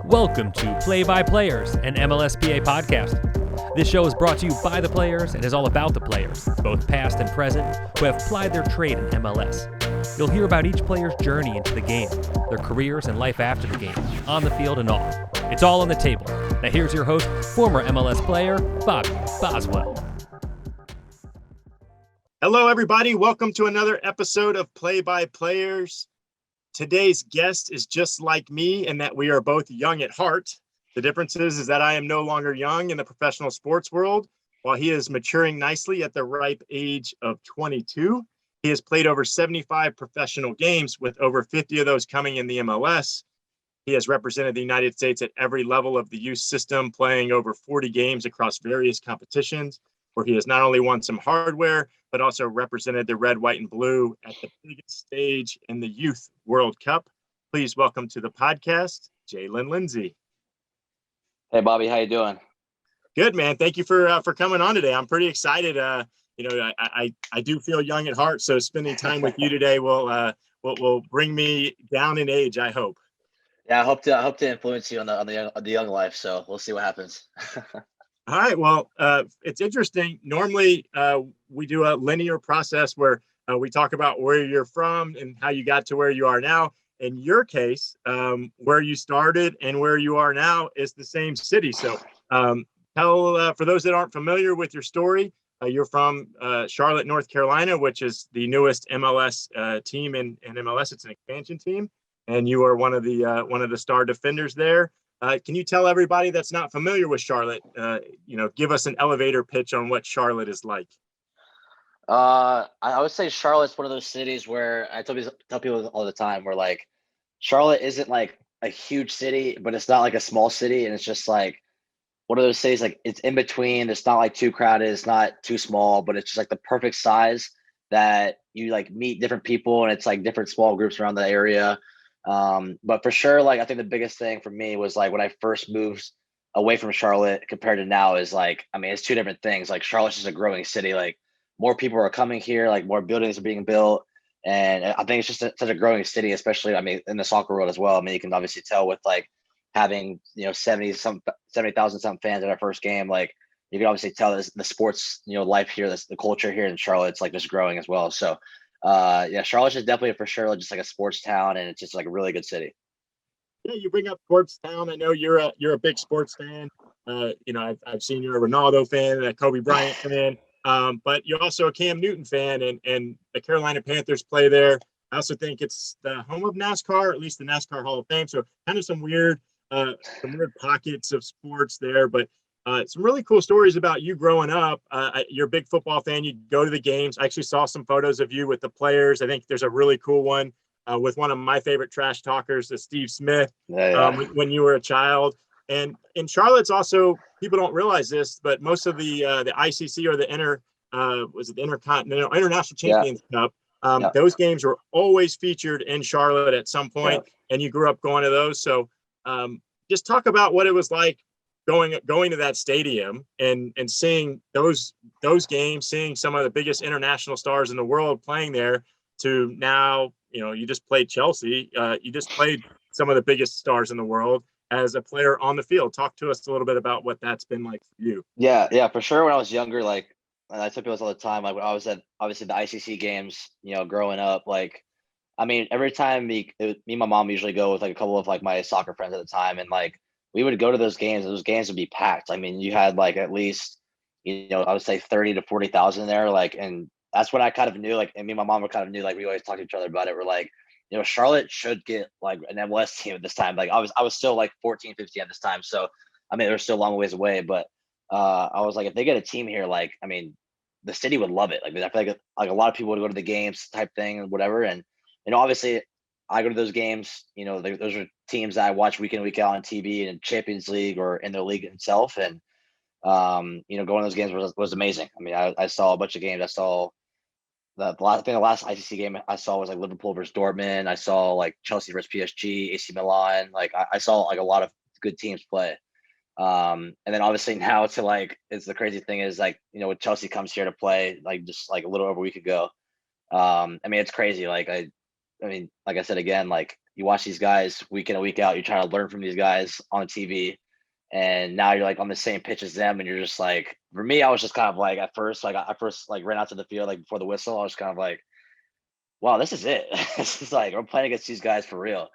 Welcome to Play by Players, an MLSPA podcast. This show is brought to you by the players and is all about the players, both past and present, who have plied their trade in MLS. You'll hear about each player's journey into the game, their careers and life after the game, on the field and off. It's all on the table. Now here's your host, former MLS player, Bobby Boswell. Hello, everybody. Welcome to another episode of Play by Players. Today's guest is just like me in that we are both young at heart. The difference is that I am no longer young in the professional sports world, while he is maturing nicely at the ripe age of 22. He has played over 75 professional games, with over 50 of those coming in the MLS. He has represented the United States at every level of the youth system, playing over 40 games across various competitions, where he has not only won some hardware, but also represented the red, white, and blue at the biggest stage in the Youth World Cup. Please welcome to the podcast, Jaylin Lindsey. Hey, Bobby, how you doing? Good, man. Thank you for coming on today. I'm pretty excited. I do feel young at heart, so spending time with you today will bring me down in age, I hope. Yeah, I hope to influence you on the young life. So we'll see what happens. All right. Well, it's interesting. Normally, we do a linear process where we talk about where you're from and how you got to where you are now. In your case, where you started and where you are now is the same city. So tell, for those that aren't familiar with your story, you're from Charlotte, North Carolina, which is the newest MLS team in MLS. It's an expansion team, and you are one of the star defenders there. Can you tell everybody that's not familiar with Charlotte, give us an elevator pitch on what Charlotte is like? I would say Charlotte's one of those cities where I tell people all the time, where like Charlotte isn't like a huge city, but it's not like a small city, and it's just like one of those cities, like it's in between. It's not like too crowded, it's not too small, but it's just like the perfect size that you like meet different people, and it's like different small groups around the area. But for sure, like I think the biggest thing for me was like when I first moved away from Charlotte compared to now is like, I mean, it's two different things. Like Charlotte's just a growing city, like more people are coming here, like more buildings are being built. And I think it's just such a growing city, especially, I mean, in the soccer world as well. I mean, you can obviously tell with like having, 70,000 some fans at our first game. Like you can obviously tell this, the sports, life here, the culture here in Charlotte's like just growing as well. So Charlotte's is definitely for sure just like a sports town, and it's just like a really good city. Yeah, you bring up sports town. I know you're a big sports fan. I've seen you're a Ronaldo fan and a Kobe Bryant fan, but you're also a Cam Newton fan, and the Carolina Panthers play there. I also think it's the home of NASCAR, or at least the NASCAR Hall of Fame. So kind of some weird pockets of sports there, but some really cool stories about you growing up. You're a big football fan. You go to the games. I actually saw some photos of you with the players. I think there's a really cool one with one of my favorite trash talkers, Steve Smith, when you were a child. And in Charlotte's also, people don't realize this, but most of the ICC or the Intercontinental International Champions Cup, those games were always featured in Charlotte at some point, and you grew up going to those. So just talk about what it was like going to that stadium and seeing those games, seeing some of the biggest international stars in the world playing there, to now, you just played Chelsea. You just played some of the biggest stars in the world as a player on the field. Talk to us a little bit about what that's been like for you. Yeah, for sure. When I was younger, like I tell people all the time, like when I was at obviously the ICC games, growing up, like, I mean, every time me and my mom usually go with like a couple of like my soccer friends at the time, and like we would go to those games. Those games would be packed. I mean, you had like at least, I would say 30 to 40,000 there. Like, and that's what I kind of knew. Like, and me and my mom were kind of knew. Like, we always talked to each other about it. We're like, Charlotte should get like an MLS team at this time. Like, I was still like 14, 15 at this time. So, I mean, they're still a long ways away. But I was like, if they get a team here, like, I mean, the city would love it. Like, I feel like a lot of people would go to the games type thing and whatever. And obviously, I go to those games. Those are teams that I watch week in, week out on TV and Champions League or in the league itself. And going to those games was amazing. I mean, I saw a bunch of games. I saw the last ICC game I saw was like Liverpool versus Dortmund. I saw like Chelsea versus PSG, AC Milan. Like I saw like a lot of good teams play. And then obviously now to like, it's the crazy thing is like, when Chelsea comes here to play, like just like a little over a week ago. I mean, it's crazy. Like I mean, like I said again, like you watch these guys week in and week out. You're trying to learn from these guys on TV, and now you're like on the same pitch as them, and you're just like, for me, I was just kind of like at first, like I first like ran out to the field like before the whistle. I was kind of like, wow, this is it. This is like we're playing against these guys for real.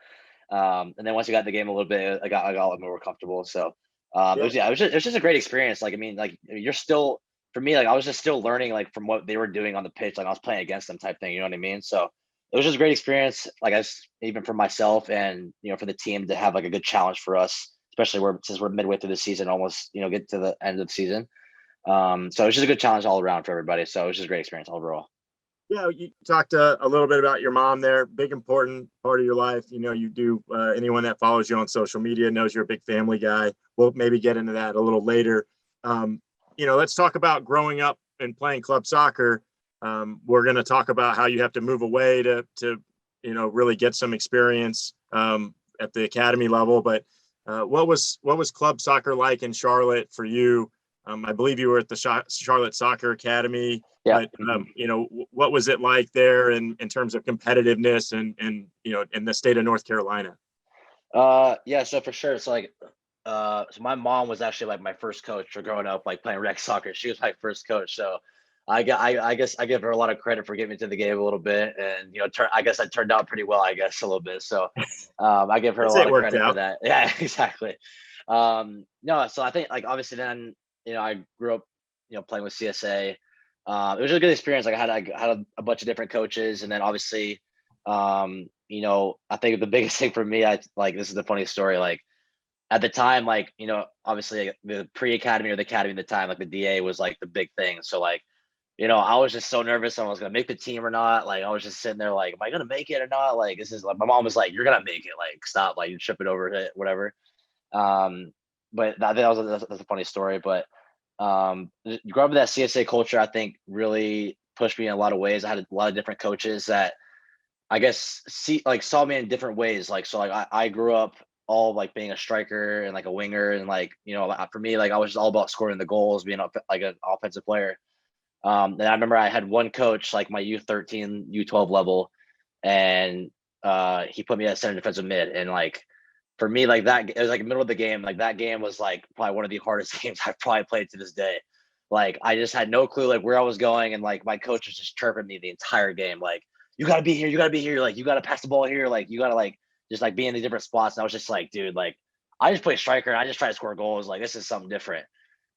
And then once you got in the game a little bit, I got a lot more comfortable. So Yeah. it was just a great experience. Like I mean, you're still for me, like I was just still learning like from what they were doing on the pitch. Like I was playing against them type thing. You know what I mean? So it was just a great experience. Like even for myself and for the team to have like a good challenge for us, especially since we're midway through the season, almost get to the end of the season. So it was just a good challenge all around for everybody. So it was just a great experience overall. Yeah, you talked a little bit about your mom there. Big, important part of your life. You do. Anyone that follows you on social media knows you're a big family guy. We'll maybe get into that a little later. Let's talk about growing up and playing club soccer. We're going to talk about how you have to move away to really get some experience at the academy level. But what was club soccer like in Charlotte for you? I believe you were at the Charlotte Soccer Academy. Yeah. But, what was it like there in terms of competitiveness and in the state of North Carolina? Yeah, so for sure. So like, so my mom was actually like my first coach for growing up, like playing rec soccer. She was my first coach. So I guess I give her a lot of credit for getting me to the game a little bit. And, I guess I turned out pretty well, I guess a little bit. So I give her a lot of credit for that. Yeah, exactly. No, so I think like, obviously then, I grew up, playing with CSA. It was a good experience. Like I had a bunch of different coaches, and then obviously, I think the biggest thing for me, this is the funniest story. Like at the time, like obviously like, the pre-academy or the academy at the time, like the DA was like the big thing. So like, I was just so nervous I was gonna make the team or not. Like I was just sitting there like, am I gonna make it or not? Like this is like my mom was like, you're gonna make it. Like stop, like you trip it over it, whatever. But that's a funny story. But growing up with that CSA culture, I think really pushed me in a lot of ways. I had a lot of different coaches that I guess saw me in different ways. Like so, like I grew up all like being a striker and like a winger, and like for me, like I was just all about scoring the goals, being like an offensive player. And I remember I had one coach like my U13, U12 level, and he put me at center defensive mid, and like for me, like that, it was like middle of the game. Like that game was like probably one of the hardest games I've probably played to this day. Like I just had no clue like where I was going, and like my coach was just chirping me the entire game. Like you gotta be here, you gotta be here. Like you gotta pass the ball here. Like you gotta like just like be in the different spots. And I was just like, dude, like I just play striker and I just try to score goals. Like this is something different.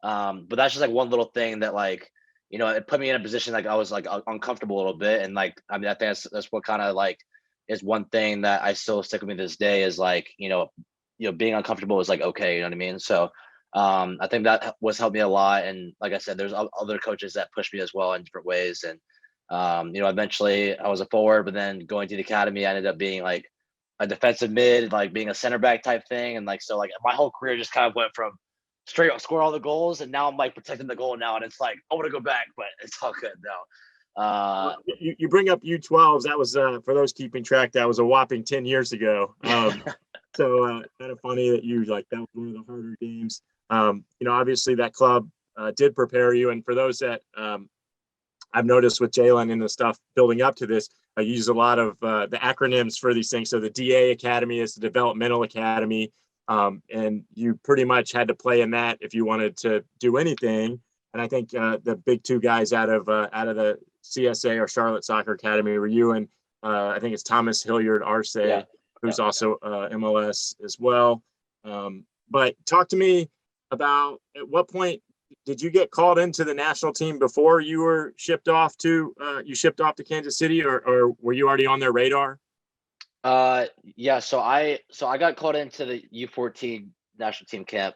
But that's just like one little thing that like it put me in a position like I was like uncomfortable a little bit, and like I mean I think that's what kind of like is one thing that I still stick with me to this day is like, being uncomfortable is like, okay. You know what I mean? So, I think that was helped me a lot. And like I said, there's other coaches that pushed me as well in different ways. And, eventually I was a forward, but then going to the academy, I ended up being like a defensive mid, like being a center back type thing. And like, so like my whole career just kind of went from straight up score all the goals. And now I'm like protecting the goal now. And it's like, I want to go back, but it's all good now. You bring up U12s. That was for those keeping track. That was a whopping 10 years ago. So kind of funny that that was one of the harder games. Obviously that club did prepare you, and for those that I've noticed with Jaylin and the stuff building up to this, I use a lot of the acronyms for these things. So the DA Academy is the Developmental Academy, and you pretty much had to play in that if you wanted to do anything. And I think the big two guys out of the CSA or Charlotte Soccer Academy were you and I think it's Thomas Hilliard Arce, who's also MLS as well. But talk to me about at what point did you get called into the national team before you were shipped off to Kansas City, or were you already on their radar? Yeah. So I got called into the U14 national team camp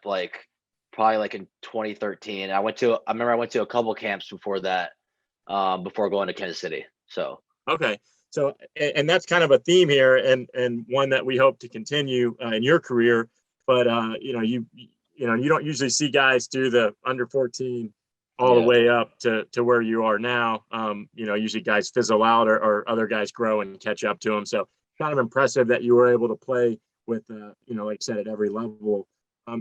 probably like in 2013. I remember I went to a couple camps before that, before going to Kansas City. So okay. So and that's kind of a theme here, and one that we hope to continue in your career. But you don't usually see guys do the under 14 all the way up to where you are now. Usually guys fizzle out or other guys grow and catch up to them. So kind of impressive that you were able to play with like I said, at every level.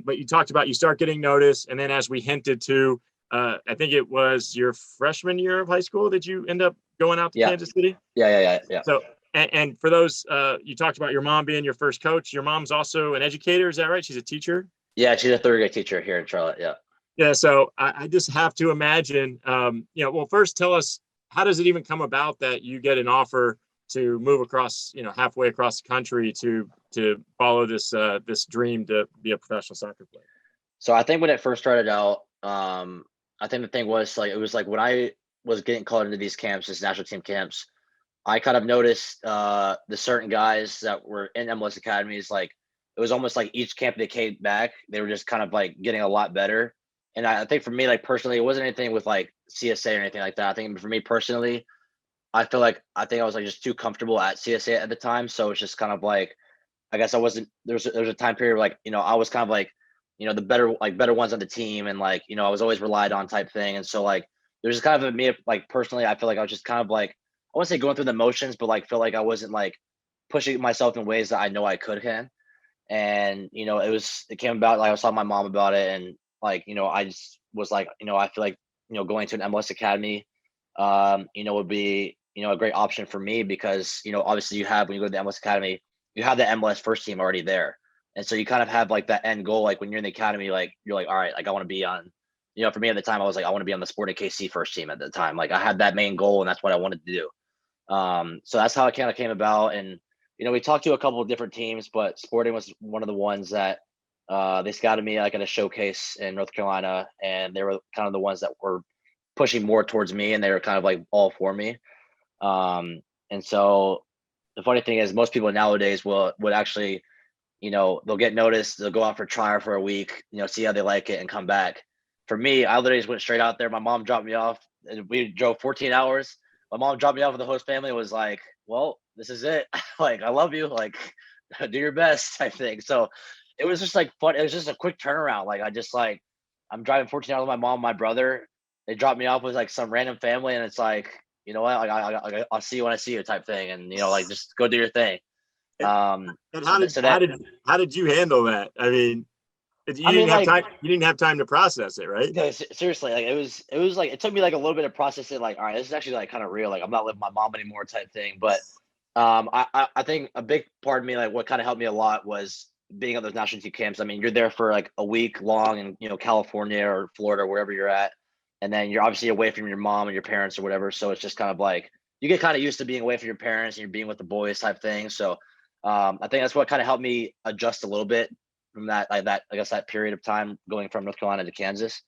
But you talked about you start getting noticed, and then as we hinted to, I think it was your freshman year of high school that you end up going out to Kansas City. Yeah. So And for those, you talked about your mom being your first coach. Your mom's also an educator. Is that right? She's a teacher. Yeah, she's a third grade teacher here in Charlotte. Yeah. Yeah. So I just have to imagine, well, first tell us, how does it even come about that you get an offer to move across, halfway across the country to follow this dream to be a professional soccer player? So I think when it first started out, I think the thing was like it was like when I was getting called into these camps, these national team camps, I kind of noticed the certain guys that were in MLS academies, like it was almost like each camp they came back, they were just kind of like getting a lot better. And I think for me, like personally, it wasn't anything with like CSA or anything like that. I think for me personally, I think I was like just too comfortable at CSA at the time. So it's just kind of like I guess I wasn't there was a time period where, like, I was kind of like, the better ones on the team, and like, I was always relied on type thing. And so like there's just kind of a me like personally, I feel like I was just kind of like I wouldn't say going through the motions, but like feel like I wasn't like pushing myself in ways that I know I can. And it came about like I was talking to my mom about it, and like, I just was like, I feel like, going to an MLS academy would be, a great option for me because, obviously you have when you go to the MLS academy, you have the MLS first team already there. And so you kind of have like that end goal, like when you're in the academy, like you're like, all right, like I want to be on, for me at the time, I was like, I want to be on the Sporting KC first team at the time. Like I had that main goal and that's what I wanted to do. So that's how it kind of came about. And, we talked to a couple of different teams, but Sporting was one of the ones that they scouted me like at a showcase in North Carolina. And they were kind of the ones that were pushing more towards me, and they were kind of like all for me. And so the funny thing is most people nowadays would actually, they'll get noticed, they'll go out for trial for a week, see how they like it and come back. For me, I literally just went straight out there. My mom dropped me off and we drove 14 hours. My mom dropped me off with the host family and was like, well, this is it. Like, I love you. Like, do your best type thing. So it was just like fun. It was just a quick turnaround. Like, I'm driving 14 hours with my mom, and my brother. They dropped me off with like some random family. And it's like, you know what? Like, I'll see you when I see you type thing. And, like, just go do your thing. And how did you handle that? I mean, you didn't have time. You didn't have time to process it, right? No, seriously, like it was like it took me like a little bit of processing. Like, all right, this is actually like kind of real. Like, I'm not living with my mom anymore, type thing. But I think a big part of me, like what kind of helped me a lot, was being at those national team camps. I mean, you're there for like a week long in California or Florida, wherever you're at, and then you're obviously away from your mom and your parents or whatever. So it's just kind of like you get kind of used to being away from your parents and you're being with the boys type thing. So I think that's what kind of helped me adjust a little bit from that, like that, I guess that period of time going from North Carolina to Kansas.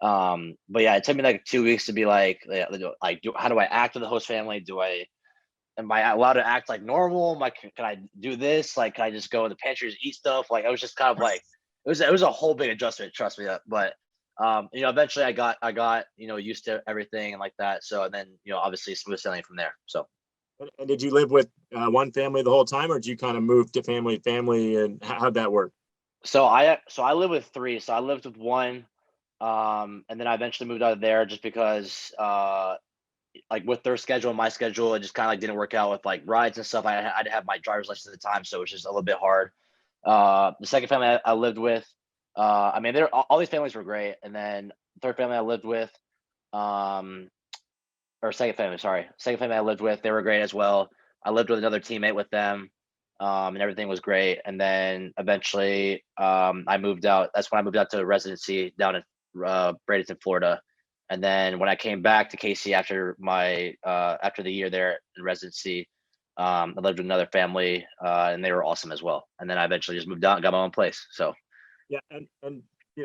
But yeah, it took me like 2 weeks to be like how do I act with the host family? Am I allowed to act like normal? Can I do this? Like, can I just go in the pantries, eat stuff? Like, I was just kind of like, it was a whole big adjustment. Trust me. But eventually I got used to everything and like that. So, and then, obviously smooth sailing from there. So. And did you live with one family the whole time, or did you kind of move to family, and how'd that work? So I live with three. So I lived with one, and then I eventually moved out of there just because, like with their schedule and my schedule, it just kind of like didn't work out with like rides and stuff. I didn't have my driver's license at the time, so it was just a little bit hard. The second family I lived with, I mean, all these families were great, and then the third family I lived with, or second family I lived with, they were great as well. I lived with another teammate with them, and everything was great. And then eventually, I moved out. That's when I moved out to residency down in Bradenton, Florida. And then when I came back to KC after after the year there in residency, I lived with another family, and they were awesome as well. And then I eventually just moved out and got my own place. So. Yeah, and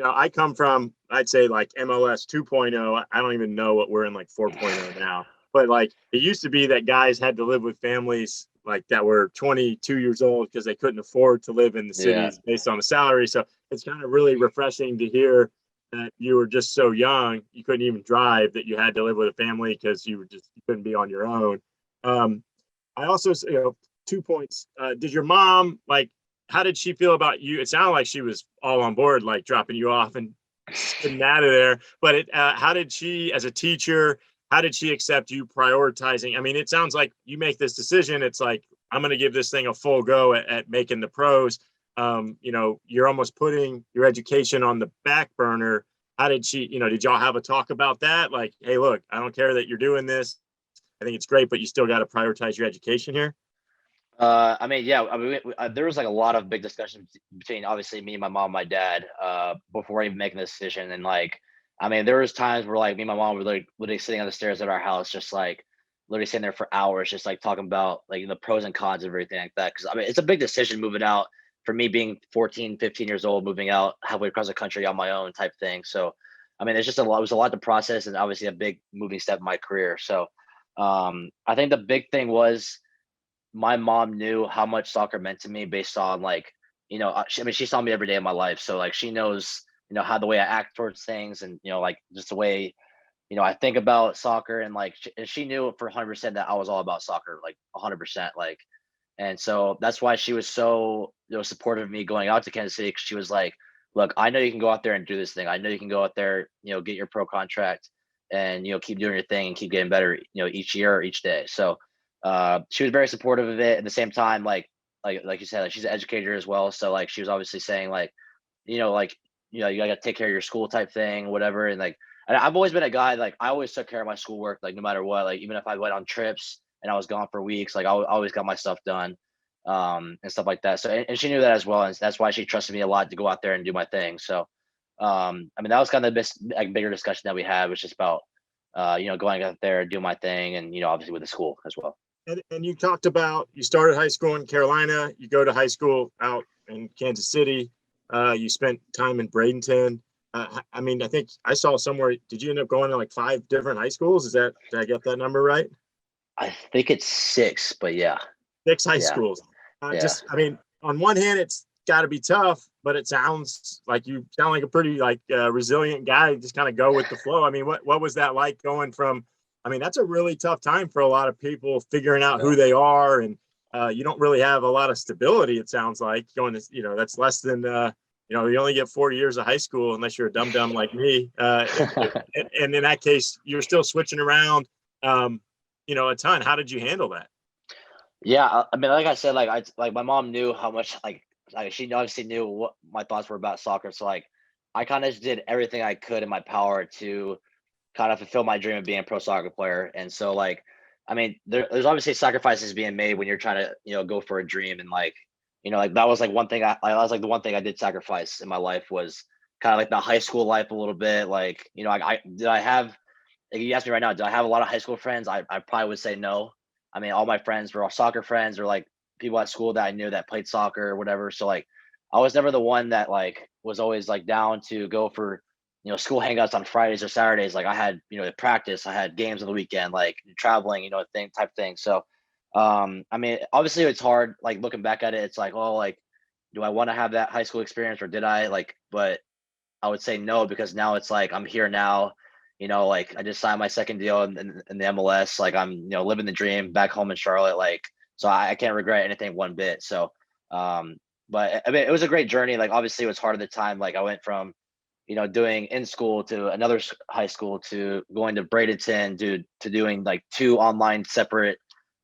I come from, I'd say, like MLS 2.0. I don't even know what we're in, like 4.0 now. But like it used to be that guys had to live with families like that were 22 years old because they couldn't afford to live in the cities based on the salary. So it's kind of really refreshing to hear that you were just so young, you couldn't even drive, that you had to live with a family because you couldn't be on your own. I also, 2 points. Did your mom, like, how did she feel about you? It sounded like she was all on board, like dropping you off and getting out of there. But how did she, as a teacher, how did she accept you prioritizing? I mean, it sounds like you make this decision. It's like, I'm going to give this thing a full go at making the pros. You're almost putting your education on the back burner. How did she, did y'all have a talk about that? Like, hey, look, I don't care that you're doing this. I think it's great, but you still got to prioritize your education here. I mean, yeah, I mean, there was like a lot of big discussions between obviously me, my mom, my dad, before even making the decision. And like, I mean, there was times where like me and my mom were like literally sitting on the stairs at our house, just like literally sitting there for hours, just like talking about like the pros and cons of everything like that. Cause I mean, it's a big decision moving out for me being 14, 15 years old, moving out halfway across the country on my own type thing. So, I mean, it's just a lot, it was a lot to process and obviously a big moving step in my career. So, I think the big thing was, my mom knew how much soccer meant to me based on like, I mean, she saw me every day of my life. So like, she knows, how the way I act towards things and, like just the way, I think about soccer and like, and she knew for 100% that I was all about soccer, like 100%. Like, and so that's why she was so, supportive of me going out to Kansas City. 'Cause she was like, look, I know you can go out there and do this thing. I know you can go out there, get your pro contract and, keep doing your thing and keep getting better, each year or each day. So, she was very supportive of it. At the same time, like you said, like she's an educator as well. So like she was obviously saying like, like, you gotta take care of your school type thing, whatever. And like, and I've always been a guy, like I always took care of my schoolwork, like no matter what, like even if I went on trips and I was gone for weeks, like I always got my stuff done, and stuff like that. So, and she knew that as well. And that's why she trusted me a lot to go out there and do my thing. So, I mean, that was kind of the best, like bigger discussion that we had, was just about, going out there, do my thing. And, obviously with the school as well. And you talked about, you started high school in Carolina, you go to high school out in Kansas City, you spent time in Bradenton. I mean, I think I saw somewhere, did you end up going to like 5 different high schools? Did I get that number right? I think it's 6, but yeah. 6 high Yeah. schools. Yeah. I mean, on one hand, it's got to be tough, but it sounds like you sound like a pretty resilient guy. Just kind of go with the flow. I mean, what was that like going from? I mean, that's a really tough time for a lot of people figuring out who they are, and you don't really have a lot of stability. It sounds like going to, that's less than you only get 4 years of high school unless you're a dum-dum like me. And in that case, you're still switching around, a ton. How did you handle that? Yeah, I mean, like I said, like my mom knew how much like she obviously knew what my thoughts were about soccer. So like I kind of just did everything I could in my power to kind of fulfill my dream of being a pro soccer player. And so like, I mean, there's obviously sacrifices being made when you're trying to, go for a dream. And like, like that was like one thing I was like the one thing I did sacrifice in my life was kind of like the high school life a little bit. Like, I did I have, like you asked me right now, do I have a lot of high school friends? I probably would say no. I mean, all my friends were all soccer friends or like people at school that I knew that played soccer or whatever. So like, I was never the one that like was always like down to go for, school hangouts on Fridays or Saturdays. Like I had, practice, I had games on the weekend, like traveling, type thing. So, I mean, obviously it's hard, like looking back at it, it's like, oh, like, do I want to have that high school experience or did I like, but I would say no, because now it's like, I'm here now, like I just signed my second deal in the MLS. Like I'm, living the dream back home in Charlotte. Like, so I can't regret anything one bit. So, but I mean, it was a great journey. Like, obviously it was hard at the time. Like I went from, doing in school to another high school to going to Bradenton to doing like 2 online separate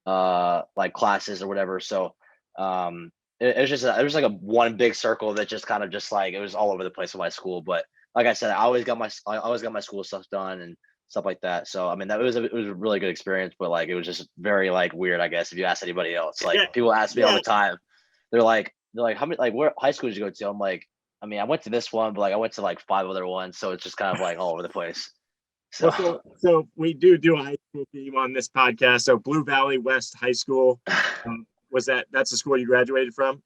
like classes or whatever. So it was just it was like a one big circle that just kind of just like it was all over the place with my school. But like I said, I always got my school stuff done and stuff like that. So I mean it was a really good experience, but like it was just very like weird, I guess, if you ask anybody else. Like people ask me all the time. They're like how many, like, where high school did you go to? I'm like, I mean, I went to this one, but like I went to like 5 other ones, so it's just kind of like all over the place. So, so we do a high school theme on this podcast. So Blue Valley West High School, that's the school you graduated from?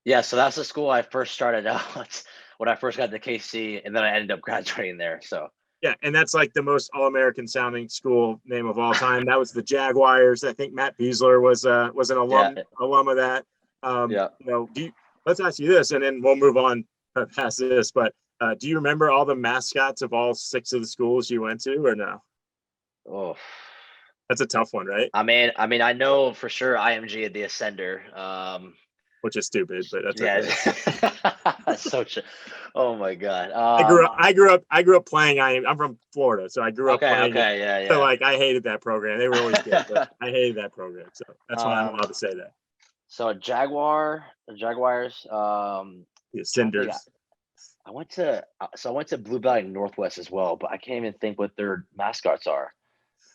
Yeah, so that's the school I first started out when I first got to KC, and then I ended up graduating there. So yeah, and that's like the most all-American sounding school name of all time. That was the Jaguars. I think Matt Beasler was an alum of that. Yeah. Let's ask you this, and then we'll move on past this. But do you remember all the mascots of all 6 of the schools you went to, or no? Oh, that's a tough one, right? I mean, I know for sure IMG at the Ascender. Which is stupid, but that's okay. That's so true. Oh my god. I grew up playing. I'm from Florida, so I grew up playing. Okay, yeah. So like, I hated that program. They were always good, but I hated that program. So that's why I'm allowed to say that. So the Jaguars. The Ascenders. I went to Blue Valley Northwest as well, but I can't even think what their mascots are.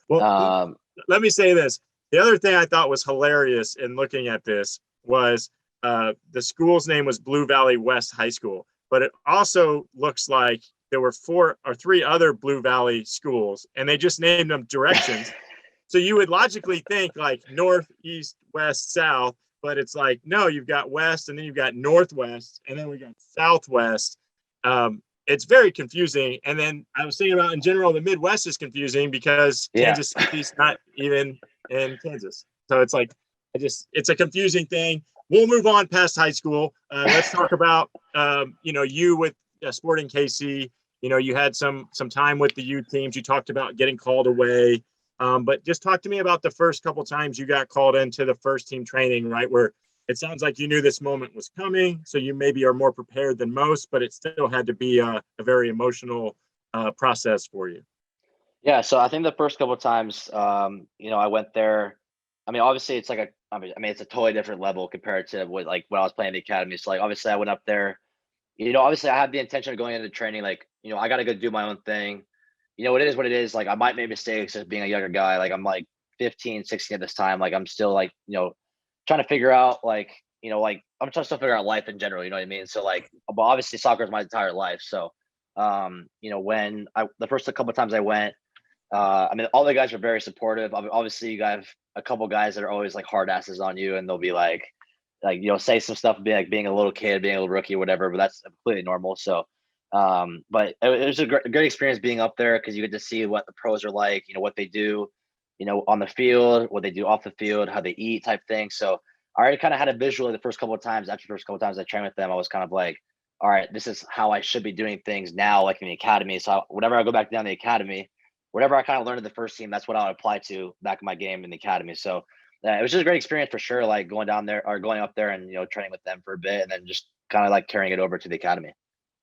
Well, let me say this. the other thing I thought was hilarious in looking at this was the school's name was Blue Valley West High School, but it also looks like there were 4 or 3 other Blue Valley schools, and they just named them directions. So you would logically think like north, east, west, south, but it's like, no, you've got west, and then you've got northwest, and then we got southwest. It's very confusing. And then I was thinking about, in general, the Midwest is confusing because Kansas City's not even in Kansas. So it's like, it's a confusing thing. We'll move on past high school. Let's talk about, you with Sporting KC. You had some time with the youth teams. You talked about getting called away. But just talk to me about the first couple times you got called into the first team training, right? Where it sounds like you knew this moment was coming, so you maybe are more prepared than most, but it still had to be a very emotional process for you. Yeah, so I think the first couple of times, I went there. I mean, obviously, it's like it's a totally different level compared to what when I was playing the academy. So, like, obviously, I went up there. Obviously, I had the intention of going into training. Like, I got to go do my own thing. It is what it is. Like, I might make mistakes as being a younger guy. Like, I'm like 15, 16 at this time. Like, I'm still like, trying to figure out I'm trying to still figure out life in general. You know what I mean? So like, but obviously, soccer is my entire life. So, when the first couple of times I went, all the guys are very supportive. Obviously, you have a couple guys that are always like hard asses on you, and they'll be like say some stuff, being a little kid, being a little rookie, or whatever. But that's completely normal. So, but it was a great experience being up there because you get to see what the pros are like. What they do, on the field, what they do off the field, how they eat, type thing. So I already kind of had a visual the first couple of times. After the first couple of times I trained with them, I was kind of like, all right, this is how I should be doing things now, like in the academy. So whenever I go back down to the academy, whatever I kind of learned in the first team, that's what I would apply to back in my game in the academy. So it was just a great experience for sure. Like going down there or going up there and training with them for a bit, and then just kind of like carrying it over to the academy.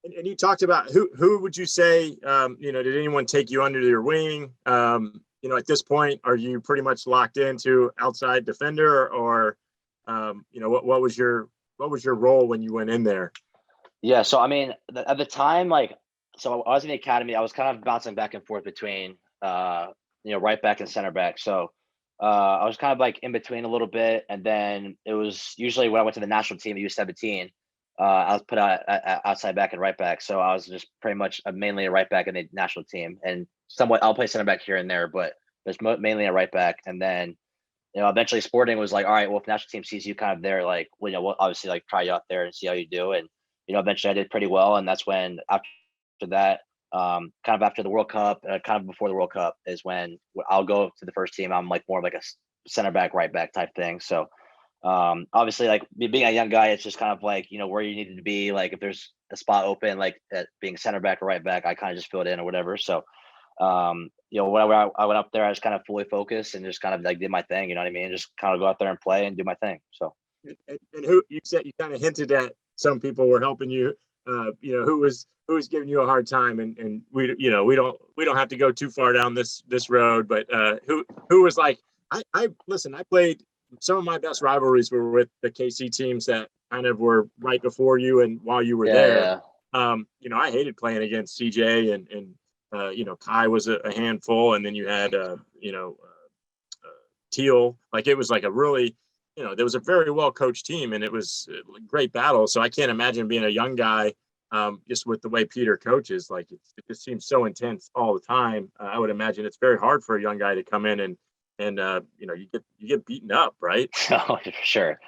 And you talked about who would you say, did anyone take you under their wing? At this point, are you pretty much locked into outside defender, or what was your role when you went in there? Yeah, so I mean, at the time, so I was in the academy. I was kind of bouncing back and forth between, right back and center back. So I was kind of like in between a little bit, and then it was usually when I went to the national team, U17. I was put out outside back and right back. So I was just pretty much mainly a right back in the national team, and somewhat I'll play center back here and there, but it's mainly a right back. And then eventually Sporting was like, all right, well, if the national team sees you kind of there, like, we'll obviously like try you out there and see how you do. And eventually I did pretty well, and that's when after that, kind of after the World Cup, kind of before the World Cup, is when I'll go to the first team. I'm like more of like a center back, right back type thing. So obviously, like being a young guy, it's just kind of like where you needed to be. Like if there's a spot open, like being center back or right back, I kind of just filled in or whatever. So whenever I went up there, I was kind of fully focused and just kind of like did my thing. You know what I mean? Just kind of go out there and play and do my thing. So. And who you said, you kind of hinted at some people were helping you. Who was giving you a hard time, and we don't have to go too far down this road, but who was like, I listen, I played some of my best rivalries were with the KC teams that kind of were right before you and while you were there. Yeah. I hated playing against CJ and Kai was a handful, and then you had Teal. Like it was like a really, there was a very well coached team, and it was a great battle. So I can't imagine being a young guy, just with the way Peter coaches. Like it just seems so intense all the time. I would imagine it's very hard for a young guy to come in and you get beaten up, right? Oh, for sure.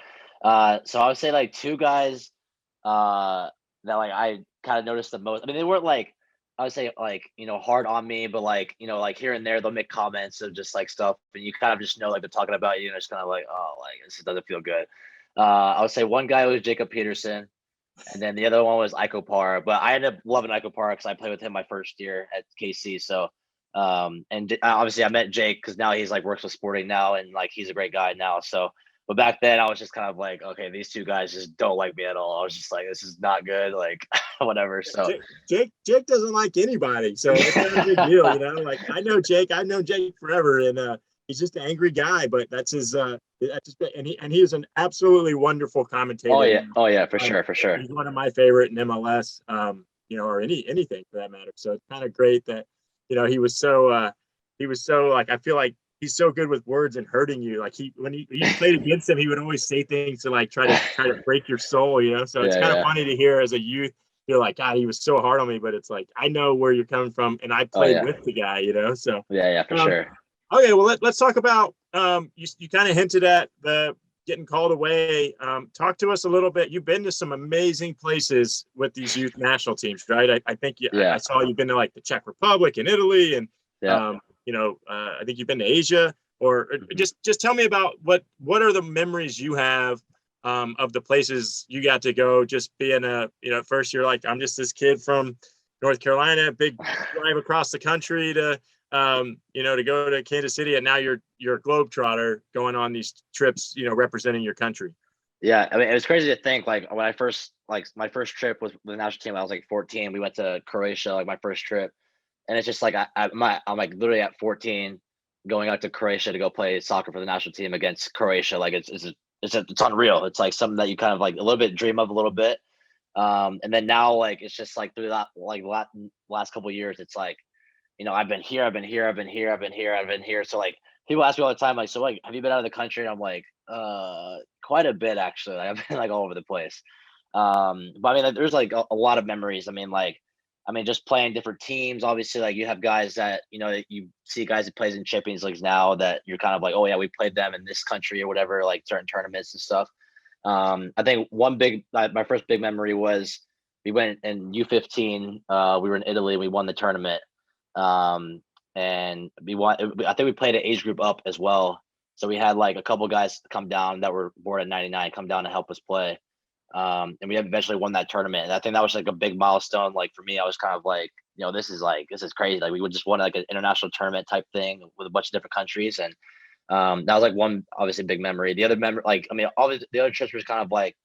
So I would say like two guys that like I kind of noticed the most. I mean, they weren't like, I would say like hard on me, but like like here and there they'll make comments of just like stuff, and you kind of just know like they're talking about you, and it's kind of like, oh, like this doesn't feel good. I would say one guy was Jacob Peterson, and then the other one was Iko Parra. But I ended up loving Iko Parra because I played with him my first year at KC. So and obviously I met Jake because now he's like works with Sporting now, and like he's a great guy now. So. But back then, I was just kind of like, okay, these two guys just don't like me at all. I was just like, this is not good, like whatever. So Jake doesn't like anybody, so it's not a big deal, Like I know Jake forever, and he's just an angry guy. But that's his. And he is an absolutely wonderful commentator. Oh yeah, for sure. He's one of my favorite in MLS, or anything for that matter. So it's kind of great that he was so like, I feel like he's so good with words and hurting you. Like when you played against him, he would always say things to like try to break your soul, you know? So it's kind of Yeah. funny to hear as a youth. You're like, God, he was so hard on me, but it's like, I know where you're coming from and I Oh played yeah. with the guy, you know? So, Yeah, for um, sure. okay, well, let's talk about, you kind of hinted at the getting called away. Talk to us a little bit. You've been to some amazing places with these youth national teams, right? I think I Yeah. saw you've been to like the Czech Republic and Italy and, Yeah. I think you've been to Asia. Or just tell me about what are the memories you have of the places you got to go. Just being first you're like, I'm just this kid from North Carolina, big drive across the country to to go to Kansas City, and now you're a globetrotter going on these trips, representing your country. Yeah, I mean, it was crazy to think like when I first my first trip was with the national team. I was like 14. We went to Croatia, like my first trip, and it's just like I'm like literally at 14 going out to Croatia to go play soccer for the national team against Croatia. Like it's unreal. It's like something that you kind of like a little bit dream of a little bit. And then now like it's just like through that like last couple of years, it's like, I've been here, I've been here, I've been here, I've been here, I've been here. So like people ask me all the time, like, so like, have you been out of the country? And I'm like, quite a bit actually. Like, I've been like all over the place. But I mean, like, there's like a lot of memories. I mean, just playing different teams. Obviously, like you have guys that you see guys that plays in Champions Leagues now that you're kind of like, oh yeah, we played them in this country or whatever, like certain tournaments and stuff. I think my first big memory was we went in U15. We were in Italy. We won the tournament. And we won. I think we played an age group up as well. So we had like a couple guys come down that were born in '99 come down to help us play. And we eventually won that tournament. And I think that was like a big milestone. Like for me, I was kind of like, this is crazy. Like we would just won like an international tournament type thing with a bunch of different countries. And that was like one obviously big memory. The other memory, like I mean, all the other trips was kind of like,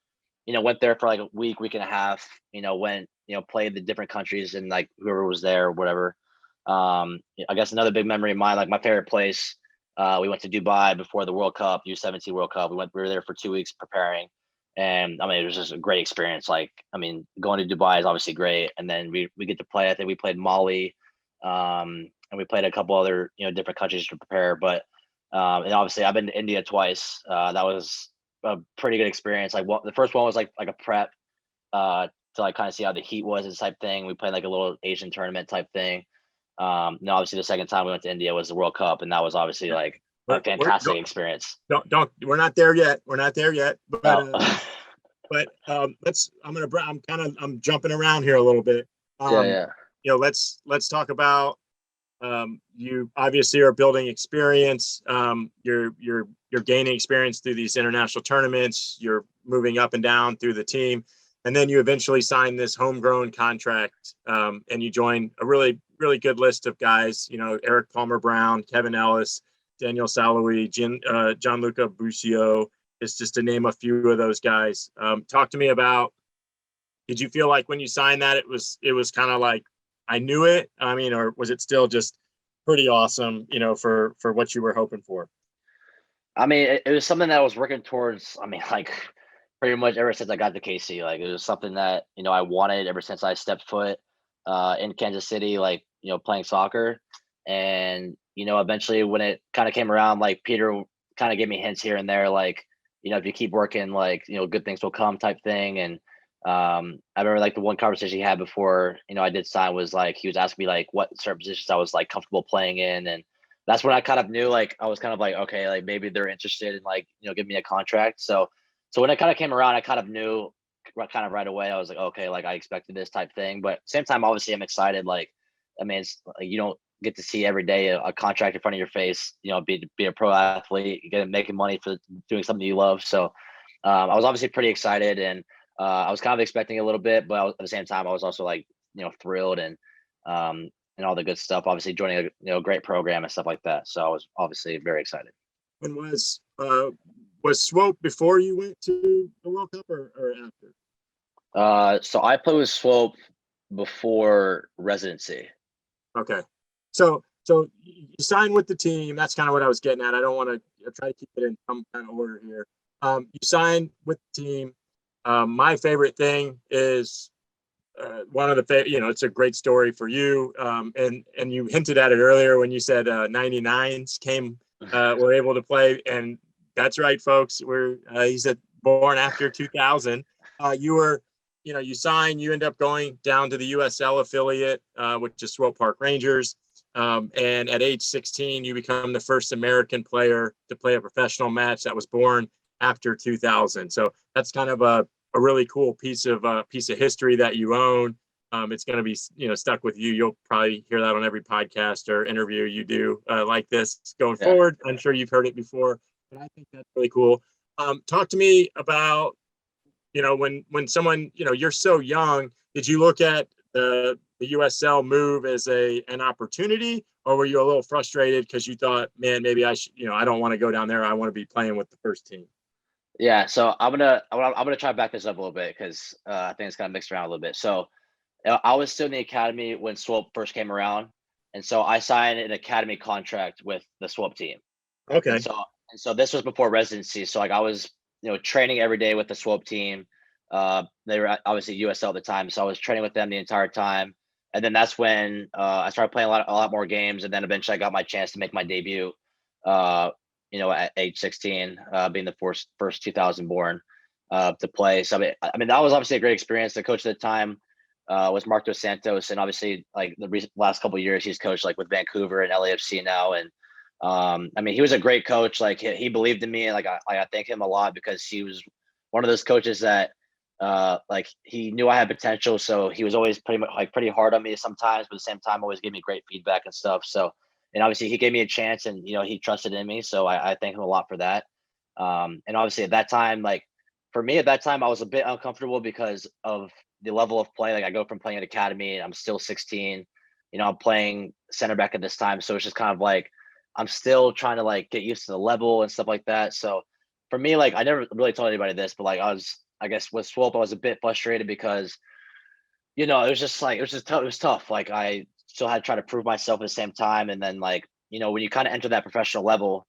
went there for like a week and a half. Went played the different countries and like whoever was there or whatever. I guess another big memory of mine, like my favorite place. We went to Dubai before the World Cup, U17 World Cup. We were there for 2 weeks preparing, and I mean it was just a great experience. Like I mean, going to Dubai is obviously great, and then we get to play. I think we played Mali, and we played a couple other different countries to prepare. But and obviously I've been to India twice. That was a pretty good experience. Like the first one was like a prep to like kind of see how the heat was and type thing. We played like a little Asian tournament type thing. No, obviously the second time we went to India was the World Cup, and that was obviously like a fantastic experience. Don't we're not there yet. We're not there yet. Oh. But I'm jumping around here a little bit. Yeah. Let's talk about you obviously are building experience. You're gaining experience through these international tournaments. You're moving up and down through the team, and then you eventually sign this homegrown contract, and you join a really really good list of guys. Eric Palmer Brown, Kevin Ellis, Daniel Saloui, Gianluca Busio. Is just to name a few of those guys. Talk to me about. Did you feel like when you signed that it was kind of like I knew it? I mean, or was it still just pretty awesome? For what you were hoping for. I mean, it was something that I was working towards. I mean, like pretty much ever since I got to KC, like it was something that I wanted ever since I stepped foot in Kansas City, like playing soccer, and eventually when it kind of came around, like Peter kind of gave me hints here and there, like if you keep working, like good things will come type thing. And I remember like the one conversation he had before I did sign was like he was asking me like what certain positions I was like comfortable playing in, and that's when I kind of knew like I was kind of like okay, like maybe they're interested in like giving me a contract. So when it kind of came around, I kind of knew kind of right away. I was like okay, like I expected this type thing, but same time obviously I'm excited. Like I mean, it's like you don't get to see every day a contract in front of your face. Be a pro athlete, you get making money for doing something you love. So I was obviously pretty excited, and I was kind of expecting a little bit, but at the same time, I was also like thrilled and all the good stuff. Obviously, joining a great program and stuff like that. So I was obviously very excited. When was Swope before you went to the World Cup or after? So I played with Swope before residency. Okay. So you signed with the team. That's kind of what I was getting at. I don't want to try to keep it in some kind of order here. You signed with the team. My favorite thing is one of the it's a great story for you. And you hinted at it earlier when you said 99s came were able to play. And that's right, folks. He's born after 2000. You signed, you end up going down to the USL affiliate, which is Swope Park Rangers. And at age 16, you become the first American player to play a professional match that was born after 2000. So that's kind of a really cool piece of history that you own. It's going to be, stuck with you. You'll probably hear that on every podcast or interview you do like this going forward. I'm sure you've heard it before, but I think that's really cool. Talk to me about, when someone, you're so young, did you look at the USL move as an opportunity, or were you a little frustrated because you thought, man, maybe I should, I don't want to go down there. I want to be playing with the first team. Yeah, so I'm gonna try to back this up a little bit because I think it's kind of mixed around a little bit. So I was still in the academy when Swope first came around, and so I signed an academy contract with the Swope team. Okay. And so this was before residency. So like I was, training every day with the Swope team. They were obviously USL at the time, so I was training with them the entire time. And then that's when I started playing a lot more games, and then eventually I got my chance to make my debut. At age 16, being the first 2000 born to play. So I mean, that was obviously a great experience. The coach at the time was Mark Dos Santos, and obviously like the last couple of years he's coached like with Vancouver and LAFC now. And I mean, he was a great coach. Like he believed in me, and like I thank him a lot because he was one of those coaches that like he knew I had potential. So he was always pretty hard on me sometimes, but at the same time always gave me great feedback and stuff. So, and obviously he gave me a chance, and he trusted in me. So I thank him a lot for that. And obviously at that time, like for me at that time, I was a bit uncomfortable because of the level of play. Like I go from playing at academy, and I'm still 16. I'm playing center back at this time, so it's just kind of like I'm still trying to like get used to the level and stuff like that. So for me, like I never really told anybody this, but like I guess with Swope, I was a bit frustrated because it was just tough. It was tough. Like I still had to try to prove myself at the same time, and then like when you kind of enter that professional level.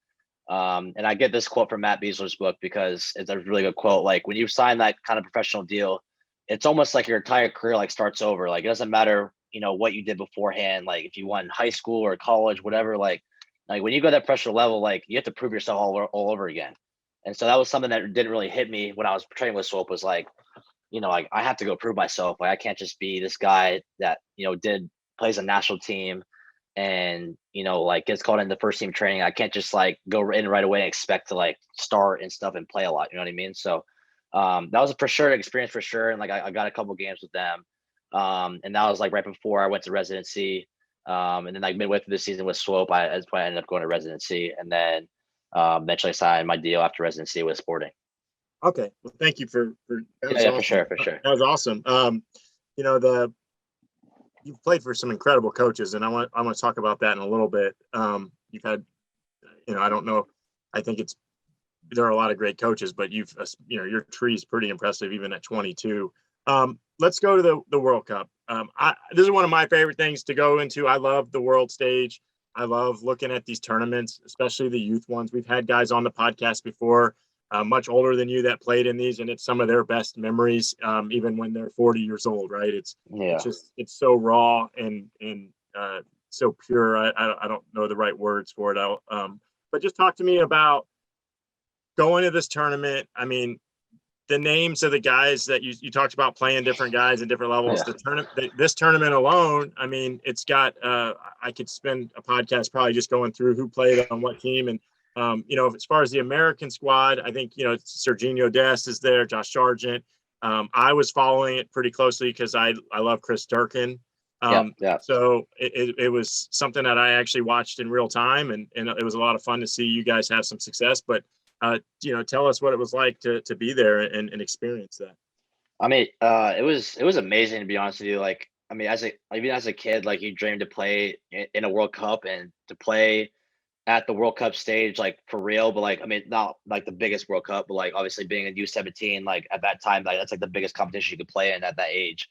And I get this quote from Matt Beasler's book because it's a really good quote. Like when you sign that kind of professional deal, it's almost like your entire career like starts over. Like it doesn't matter, what you did beforehand. Like if you won high school or college, whatever. Like when you go to that professional level, like you have to prove yourself all over again. And so that was something that didn't really hit me when I was training with Swope. Was like, like I have to go prove myself. Like I can't just be this guy that plays a national team and like gets called in the first team training. I can't just like go in right away and expect to like start and stuff and play a lot. You know what I mean? So that was for sure an experience for sure. And like I got a couple games with them, and that was like right before I went to residency. And then like midway through the season with Swope, that's why I ended up going to residency, and then eventually signed my deal after residency with Sporting. Okay, well, thank you for that. Yeah, Awesome. for sure. That was awesome. You've played for some incredible coaches, and I want to talk about that in a little bit. You've had, I don't know, I think there are a lot of great coaches, but your tree is pretty impressive even at 22. Let's go to the World Cup. This is one of my favorite things to go into. I love the world stage. I love looking at these tournaments, especially the youth ones. We've had guys on the podcast before, much older than you, that played in these, and it's some of their best memories, even when they're 40 years old, right? It's so raw and so pure. I don't know the right words for it. But just talk to me about going to this tournament. I mean, the names of the guys that you talked about, playing different guys at different levels. Yeah. This tournament alone, I mean, it's got. I could spend a podcast probably just going through who played on what team, and as far as the American squad, I think Serginho Dest is there, Josh Sargent. I was following it pretty closely because I love Chris Durkin. So it was something that I actually watched in real time, and it was a lot of fun to see you guys have some success. But tell us what it was like to be there and experience that. I mean, it was amazing, to be honest with you. Like, I mean, even as a kid, like you dreamed to play in a World Cup and to play at the World Cup stage, like for real. But like, I mean, not like the biggest World Cup, but like obviously being a U17, like at that time, like that's like the biggest competition you could play in at that age.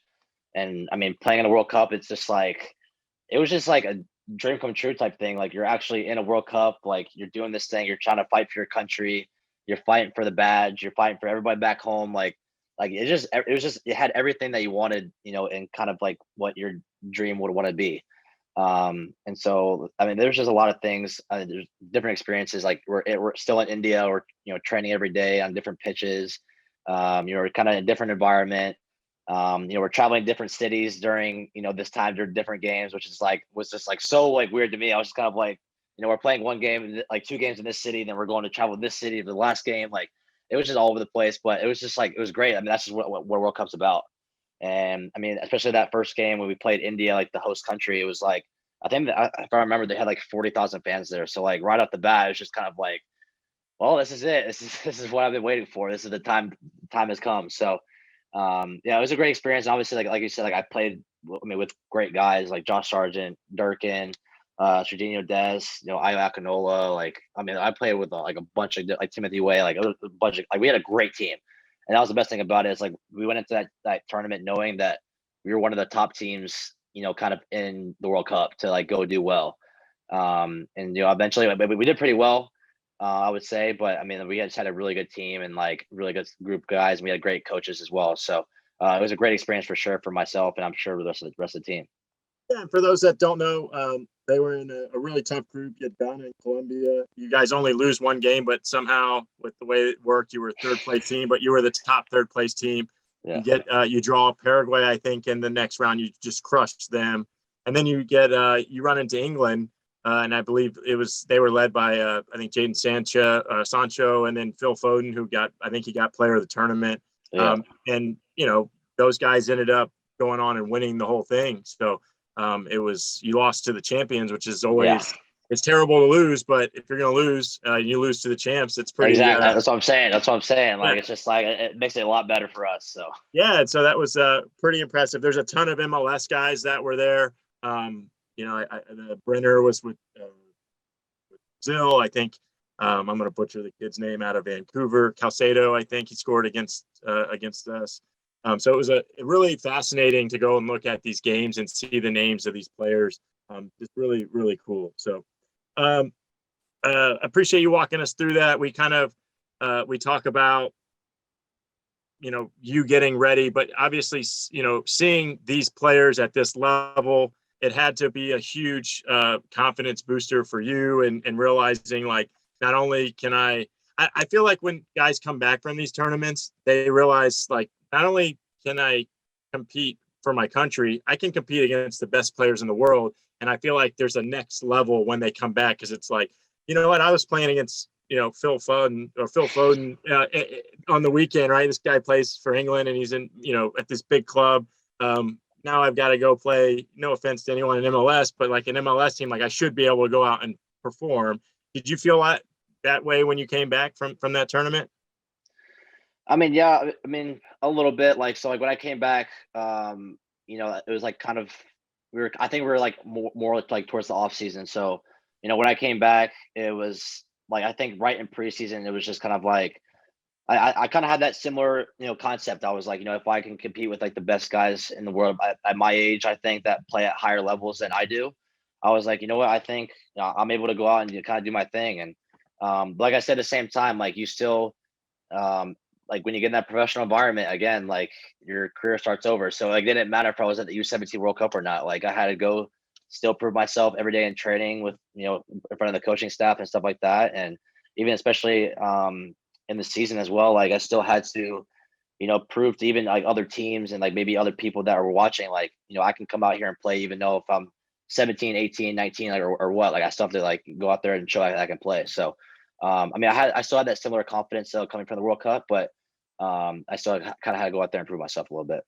And I mean, playing in a World Cup, it was just like a dream come true type thing. Like you're actually in a World Cup, like you're doing this thing, you're trying to fight for your country, you're fighting for the badge, you're fighting for everybody back home. Like it had everything that you wanted, and kind of like what your dream would want to be. And so, I mean, there's just a lot of things. There's different experiences. Like we're still in India. We're training every day on different pitches. We're kind of in a different environment. We're traveling different cities during this time during different games, which is was just like so like weird to me. I was just kind of like, we're playing one game, like 2 games in this city, then we're going to travel to this city for the last game. Like it was just all over the place, but it was just like it was great. I mean, that's just what World Cup's about. And I mean, especially that first game when we played India, like the host country, it was like I think that, if I remember, they had like 40,000 fans there. So like right off the bat, it was just kind of like, well, this is it. This is what I've been waiting for. This is the time has come. So yeah, it was a great experience. And obviously, like you said, like I played, with great guys like Josh Sargent, Durkin, Serginho Des, Ayo Akinola. Like, I mean, I played with like a bunch of like Timothy Way, like a bunch of like we had a great team. And that was the best thing about it is like we went into that tournament knowing that we were one of the top teams, kind of in the World Cup to like go do well. And eventually we did pretty well, I would say. But I mean, we just had a really good team and like really good group of guys. And we had great coaches as well. So it was a great experience for sure for myself, and I'm sure for the rest of the team. Yeah, and for those that don't know, they were in a really tough group. You had Ghana and Colombia. You guys only lose one game, but somehow with the way it worked, you were a third place team, but you were the top third place team. Yeah. You draw Paraguay, I think, in the next round. You just crushed them, and then you you run into England, and I believe they were led by I think Jaden Sancho, and then Phil Foden, who he got player of the tournament. Yeah. And those guys ended up going on and winning the whole thing. So you lost to the champions, which is always it's terrible to lose, but if you're going to lose, you lose to the champs. It's pretty. Exactly. That's what I'm saying. Like, it's just like, it makes it a lot better for us. So, yeah. So that was pretty impressive. There's a ton of MLS guys that were there. The Brenner was with Brazil. I think I'm going to butcher the kid's name out of Vancouver. Calcedo, I think he scored against us. So it was really fascinating to go and look at these games and see the names of these players. It's really, really cool. So appreciate you walking us through that. We kind of we talk about you getting ready, but obviously seeing these players at this level, it had to be a huge confidence booster for you, and realizing like not only can I feel like when guys come back from these tournaments, they realize like not only can I compete for my country, I can compete against the best players in the world. And I feel like there's a next level when they come back, because it's like, you know what, I was playing against Phil Foden on the weekend, right? This guy plays for England and he's in at this big club. Now I've got to go play. No offense to anyone in MLS, but like an MLS team, like I should be able to go out and perform. Did you feel that way when you came back from that tournament? I mean, yeah, I mean, a little bit. Like, so like when I came back, it was like kind of I think we were like more like towards the off season. So, when I came back, it was like I think right in preseason, it was just kind of like I kind of had that similar concept. I was like, if I can compete with like the best guys in the world at my age, I think that play at higher levels than I do. I was like, what, I think I'm able to go out and kind of do my thing. And like I said, at the same time, like you still like when you get in that professional environment again, like your career starts over. So like, it didn't matter if I was at the U17 World Cup or not. Like I had to go still prove myself every day in training with, in front of the coaching staff and stuff like that. And even especially in the season as well, like I still had to, prove to even like other teams and like maybe other people that were watching, like, I can come out here and play, even though if I'm 17, 18, 19, like, or what, like I still have to like go out there and show I can play. So, I mean, I still had that similar confidence coming from the World Cup, but I still kind of had to go out there and prove myself a little bit.